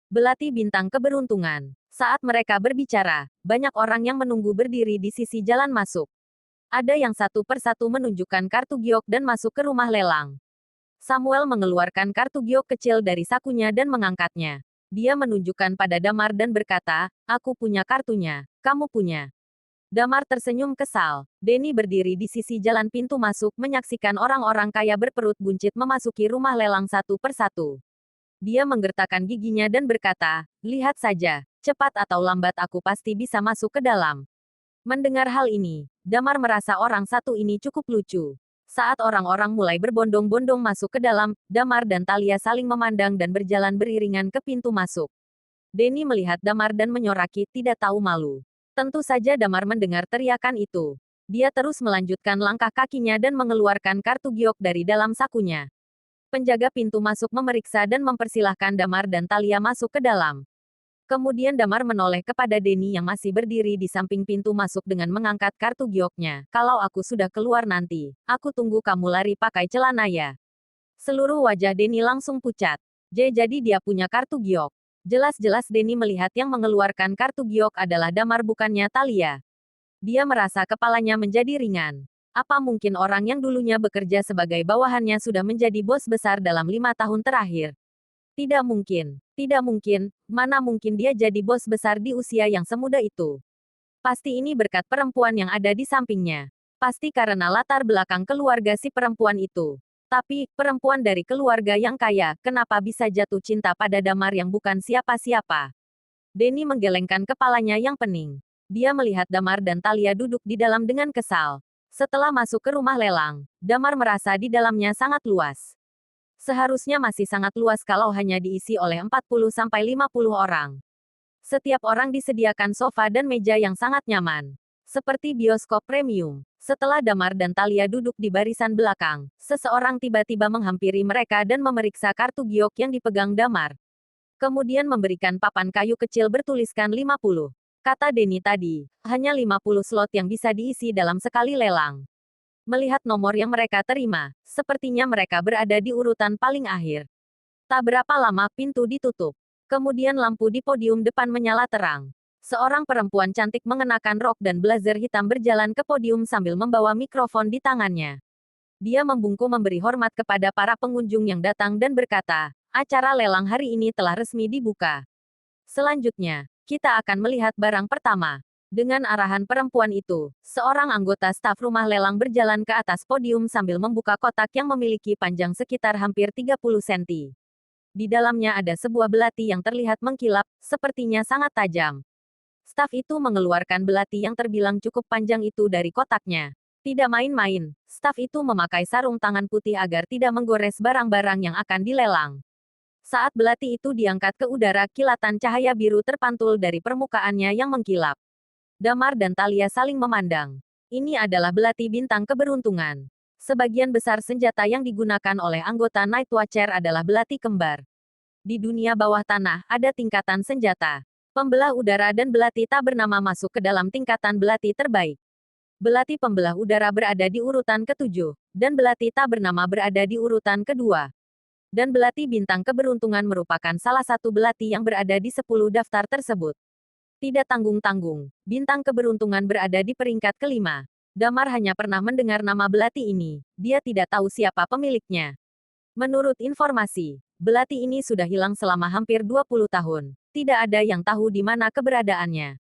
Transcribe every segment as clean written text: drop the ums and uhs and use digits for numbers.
Belati bintang keberuntungan. Saat mereka berbicara, banyak orang yang menunggu berdiri di sisi jalan masuk. Ada yang satu persatu menunjukkan kartu giok dan masuk ke rumah lelang. Samuel mengeluarkan kartu giok kecil dari sakunya dan mengangkatnya. Dia menunjukkan pada Damar dan berkata, "Aku punya kartunya, kamu punya." Damar tersenyum kesal. Denny berdiri di sisi jalan pintu masuk menyaksikan orang-orang kaya berperut buncit memasuki rumah lelang satu persatu. Dia menggertakkan giginya dan berkata, "Lihat saja, cepat atau lambat aku pasti bisa masuk ke dalam." Mendengar hal ini, Damar merasa orang satu ini cukup lucu. Saat orang-orang mulai berbondong-bondong masuk ke dalam, Damar dan Talia saling memandang dan berjalan beriringan ke pintu masuk. Denny melihat Damar dan menyoraki tidak tahu malu. Tentu saja Damar mendengar teriakan itu. Dia terus melanjutkan langkah kakinya dan mengeluarkan kartu giok dari dalam sakunya. Penjaga pintu masuk memeriksa dan mempersilahkan Damar dan Talia masuk ke dalam. Kemudian Damar menoleh kepada Denny yang masih berdiri di samping pintu masuk dengan mengangkat kartu gioknya. "Kalau aku sudah keluar nanti, aku tunggu kamu lari pakai celana ya." Seluruh wajah Denny langsung pucat. Jadi dia punya kartu giok. Jelas-jelas Denny melihat yang mengeluarkan kartu giok adalah Damar bukannya Talia. Dia merasa kepalanya menjadi ringan. Apa mungkin orang yang dulunya bekerja sebagai bawahannya sudah menjadi bos besar dalam 5 tahun terakhir? Tidak mungkin. Tidak mungkin. Mana mungkin dia jadi bos besar di usia yang semuda itu? Pasti ini berkat perempuan yang ada di sampingnya. Pasti karena latar belakang keluarga si perempuan itu. Tapi, perempuan dari keluarga yang kaya, kenapa bisa jatuh cinta pada Damar yang bukan siapa-siapa? Denny menggelengkan kepalanya yang pening. Dia melihat Damar dan Talia duduk di dalam dengan kesal. Setelah masuk ke rumah lelang, Damar merasa di dalamnya sangat luas. Seharusnya masih sangat luas kalau hanya diisi oleh 40-50 orang. Setiap orang disediakan sofa dan meja yang sangat nyaman. Seperti bioskop premium. Setelah Damar dan Talia duduk di barisan belakang, seseorang tiba-tiba menghampiri mereka dan memeriksa kartu giok yang dipegang Damar. Kemudian memberikan papan kayu kecil bertuliskan 50. Kata Denny tadi, hanya 50 slot yang bisa diisi dalam sekali lelang. Melihat nomor yang mereka terima, sepertinya mereka berada di urutan paling akhir. Tak berapa lama pintu ditutup. Kemudian lampu di podium depan menyala terang. Seorang perempuan cantik mengenakan rok dan blazer hitam berjalan ke podium sambil membawa mikrofon di tangannya. Dia membungkuk memberi hormat kepada para pengunjung yang datang dan berkata, "Acara lelang hari ini telah resmi dibuka. Selanjutnya, kita akan melihat barang pertama." Dengan arahan perempuan itu, seorang anggota staf rumah lelang berjalan ke atas podium sambil membuka kotak yang memiliki panjang sekitar hampir 30 senti. Di dalamnya ada sebuah belati yang terlihat mengkilap, sepertinya sangat tajam. Staf itu mengeluarkan belati yang terbilang cukup panjang itu dari kotaknya. Tidak main-main, staf itu memakai sarung tangan putih agar tidak menggores barang-barang yang akan dilelang. Saat belati itu diangkat ke udara, kilatan cahaya biru terpantul dari permukaannya yang mengkilap. Damar dan Talia saling memandang. Ini adalah belati bintang keberuntungan. Sebagian besar senjata yang digunakan oleh anggota Night Watcher adalah belati kembar. Di dunia bawah tanah, ada tingkatan senjata. Pembelah udara dan belati tak bernama masuk ke dalam tingkatan belati terbaik. Belati pembelah udara berada di urutan ke-7, dan belati tak bernama berada di urutan kedua. Dan belati bintang keberuntungan merupakan salah satu belati yang berada di 10 daftar tersebut. Tidak tanggung-tanggung, bintang keberuntungan berada di peringkat kelima. Damar hanya pernah mendengar nama belati ini, dia tidak tahu siapa pemiliknya. Menurut informasi, belati ini sudah hilang selama hampir 20 tahun. Tidak ada yang tahu di mana keberadaannya.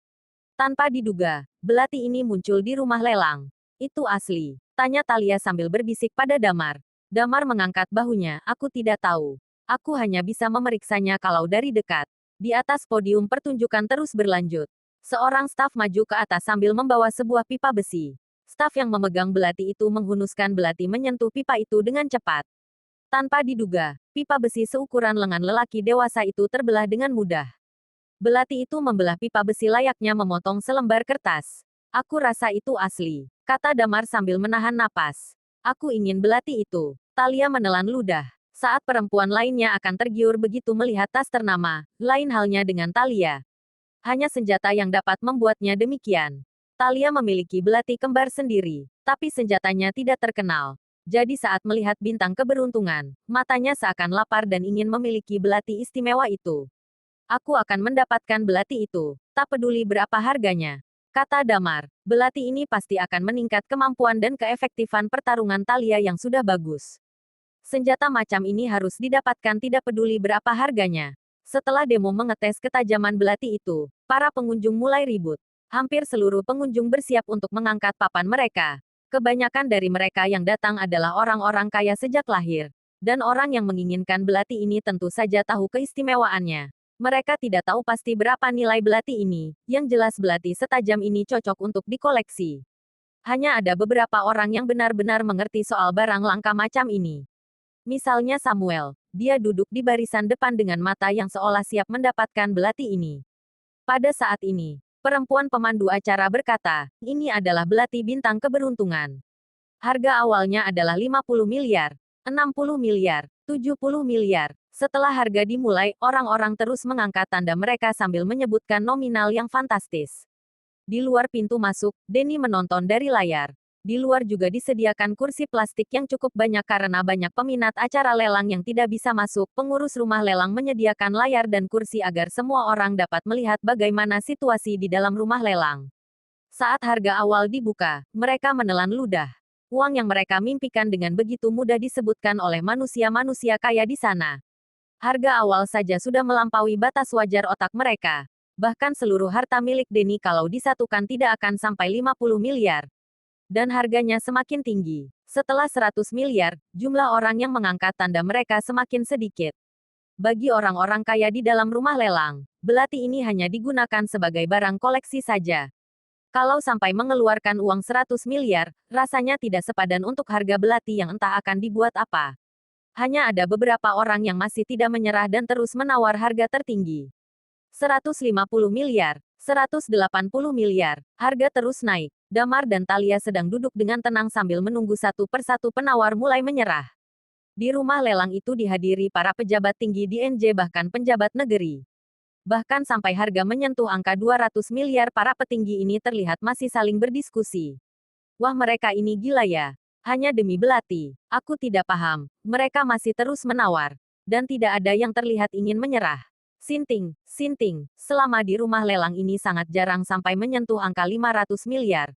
Tanpa diduga, belati ini muncul di rumah lelang. Itu asli, tanya Talia sambil berbisik pada Damar. Damar mengangkat bahunya, "Aku tidak tahu. Aku hanya bisa memeriksanya kalau dari dekat." Di atas podium pertunjukan terus berlanjut. Seorang staf maju ke atas sambil membawa sebuah pipa besi. Staf yang memegang belati itu menghunuskan belati menyentuh pipa itu dengan cepat. Tanpa diduga, pipa besi seukuran lengan lelaki dewasa itu terbelah dengan mudah. Belati itu membelah pipa besi layaknya memotong selembar kertas. "Aku rasa itu asli," kata Damar sambil menahan napas. "Aku ingin belati itu." Talia menelan ludah. Saat perempuan lainnya akan tergiur begitu melihat tas ternama, lain halnya dengan Talia. Hanya senjata yang dapat membuatnya demikian. Talia memiliki belati kembar sendiri, tapi senjatanya tidak terkenal. Jadi saat melihat bintang keberuntungan, matanya seakan lapar dan ingin memiliki belati istimewa itu. Aku akan mendapatkan belati itu, tak peduli berapa harganya. Kata Damar, belati ini pasti akan meningkat kemampuan dan keefektifan pertarungan Talia yang sudah bagus. Senjata macam ini harus didapatkan tidak peduli berapa harganya. Setelah demo mengetes ketajaman belati itu, para pengunjung mulai ribut. Hampir seluruh pengunjung bersiap untuk mengangkat papan mereka. Kebanyakan dari mereka yang datang adalah orang-orang kaya sejak lahir. Dan orang yang menginginkan belati ini tentu saja tahu keistimewaannya. Mereka tidak tahu pasti berapa nilai belati ini, yang jelas belati setajam ini cocok untuk dikoleksi. Hanya ada beberapa orang yang benar-benar mengerti soal barang langka macam ini. Misalnya Samuel, dia duduk di barisan depan dengan mata yang seolah siap mendapatkan belati ini. Pada saat ini, perempuan pemandu acara berkata, ini adalah belati bintang keberuntungan. Harga awalnya adalah 50 miliar, 60 miliar, 70 miliar. Setelah harga dimulai, orang-orang terus mengangkat tanda mereka sambil menyebutkan nominal yang fantastis. Di luar pintu masuk, Denny menonton dari layar. Di luar juga disediakan kursi plastik yang cukup banyak karena banyak peminat acara lelang yang tidak bisa masuk. Pengurus rumah lelang menyediakan layar dan kursi agar semua orang dapat melihat bagaimana situasi di dalam rumah lelang. Saat harga awal dibuka, mereka menelan ludah. Uang yang mereka mimpikan dengan begitu mudah disebutkan oleh manusia-manusia kaya di sana. Harga awal saja sudah melampaui batas wajar otak mereka. Bahkan seluruh harta milik Denny kalau disatukan tidak akan sampai 50 miliar. Dan harganya semakin tinggi. Setelah 100 miliar, jumlah orang yang mengangkat tanda mereka semakin sedikit. Bagi orang-orang kaya di dalam rumah lelang, belati ini hanya digunakan sebagai barang koleksi saja. Kalau sampai mengeluarkan uang 100 miliar, rasanya tidak sepadan untuk harga belati yang entah akan dibuat apa. Hanya ada beberapa orang yang masih tidak menyerah dan terus menawar harga tertinggi. 150 miliar, 180 miliar, harga terus naik. Damar dan Talia sedang duduk dengan tenang sambil menunggu satu persatu penawar mulai menyerah. Di rumah lelang itu dihadiri para pejabat tinggi di NJ bahkan penjabat negeri. Bahkan sampai harga menyentuh angka 200 miliar para petinggi ini terlihat masih saling berdiskusi. Wah mereka ini gila ya. Hanya demi belati. Aku tidak paham. Mereka masih terus menawar. Dan tidak ada yang terlihat ingin menyerah. Sinting, Sinting, selama di rumah lelang ini sangat jarang sampai menyentuh angka 500 miliar.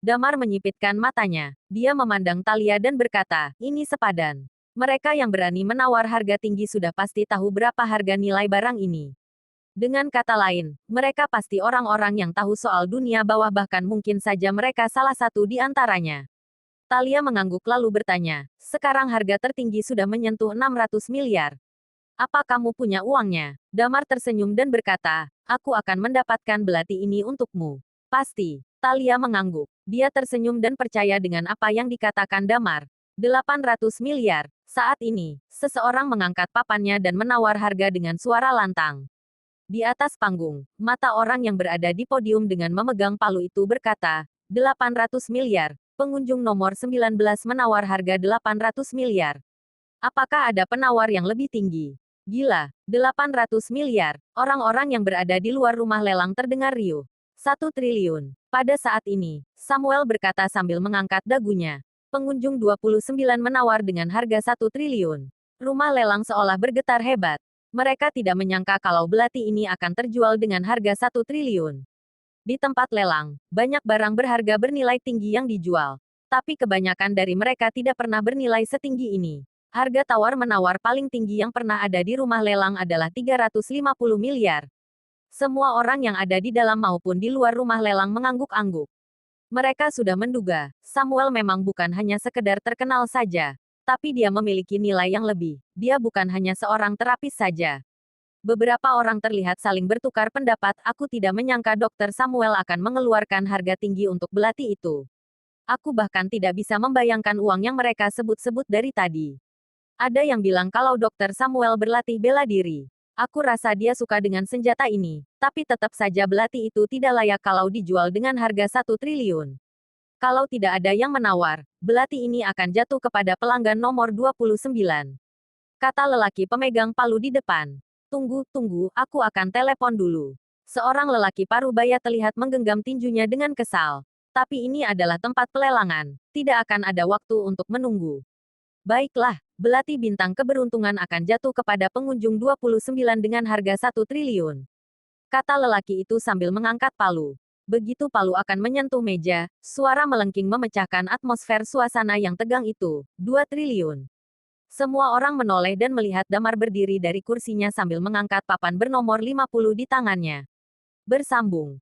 Damar menyipitkan matanya. Dia memandang Talia dan berkata, ini sepadan. Mereka yang berani menawar harga tinggi sudah pasti tahu berapa harga nilai barang ini. Dengan kata lain, mereka pasti orang-orang yang tahu soal dunia bawah bahkan mungkin saja mereka salah satu di antaranya. Talia mengangguk lalu bertanya, sekarang harga tertinggi sudah menyentuh 600 miliar. Apa kamu punya uangnya? Damar tersenyum dan berkata, aku akan mendapatkan belati ini untukmu. Pasti. Talia mengangguk. Dia tersenyum dan percaya dengan apa yang dikatakan Damar. 800 miliar. Saat ini, seseorang mengangkat papannya dan menawar harga dengan suara lantang. Di atas panggung, mata orang yang berada di podium dengan memegang palu itu berkata, 800 miliar. Pengunjung nomor 19 menawar harga 800 miliar. Apakah ada penawar yang lebih tinggi? Gila, 800 miliar. Orang-orang yang berada di luar rumah lelang terdengar riuh. 1 triliun. Pada saat ini, Samuel berkata sambil mengangkat dagunya. Pengunjung 29 menawar dengan harga 1 triliun. Rumah lelang seolah bergetar hebat. Mereka tidak menyangka kalau belati ini akan terjual dengan harga 1 triliun. Di tempat lelang, banyak barang berharga bernilai tinggi yang dijual. Tapi kebanyakan dari mereka tidak pernah bernilai setinggi ini. Harga tawar-menawar paling tinggi yang pernah ada di rumah lelang adalah 350 miliar. Semua orang yang ada di dalam maupun di luar rumah lelang mengangguk-angguk. Mereka sudah menduga, Samuel memang bukan hanya sekedar terkenal saja. Tapi dia memiliki nilai yang lebih. Dia bukan hanya seorang terapis saja. Beberapa orang terlihat saling bertukar pendapat. Aku tidak menyangka Dr. Samuel akan mengeluarkan harga tinggi untuk belati itu. Aku bahkan tidak bisa membayangkan uang yang mereka sebut-sebut dari tadi. Ada yang bilang kalau Dr. Samuel berlatih bela diri. Aku rasa dia suka dengan senjata ini, tapi tetap saja belati itu tidak layak kalau dijual dengan harga 1 triliun. Kalau tidak ada yang menawar, belati ini akan jatuh kepada pelanggan nomor 29. Kata lelaki pemegang palu di depan. Tunggu, tunggu, aku akan telepon dulu. Seorang lelaki parubaya terlihat menggenggam tinjunya dengan kesal. Tapi ini adalah tempat pelelangan. Tidak akan ada waktu untuk menunggu. Baiklah, belati bintang keberuntungan akan jatuh kepada pengunjung 29 dengan harga 1 triliun. Kata lelaki itu sambil mengangkat palu. Begitu palu akan menyentuh meja, suara melengking memecahkan atmosfer suasana yang tegang itu. 2 triliun. Semua orang menoleh dan melihat Damar berdiri dari kursinya sambil mengangkat papan bernomor 50 di tangannya. Bersambung.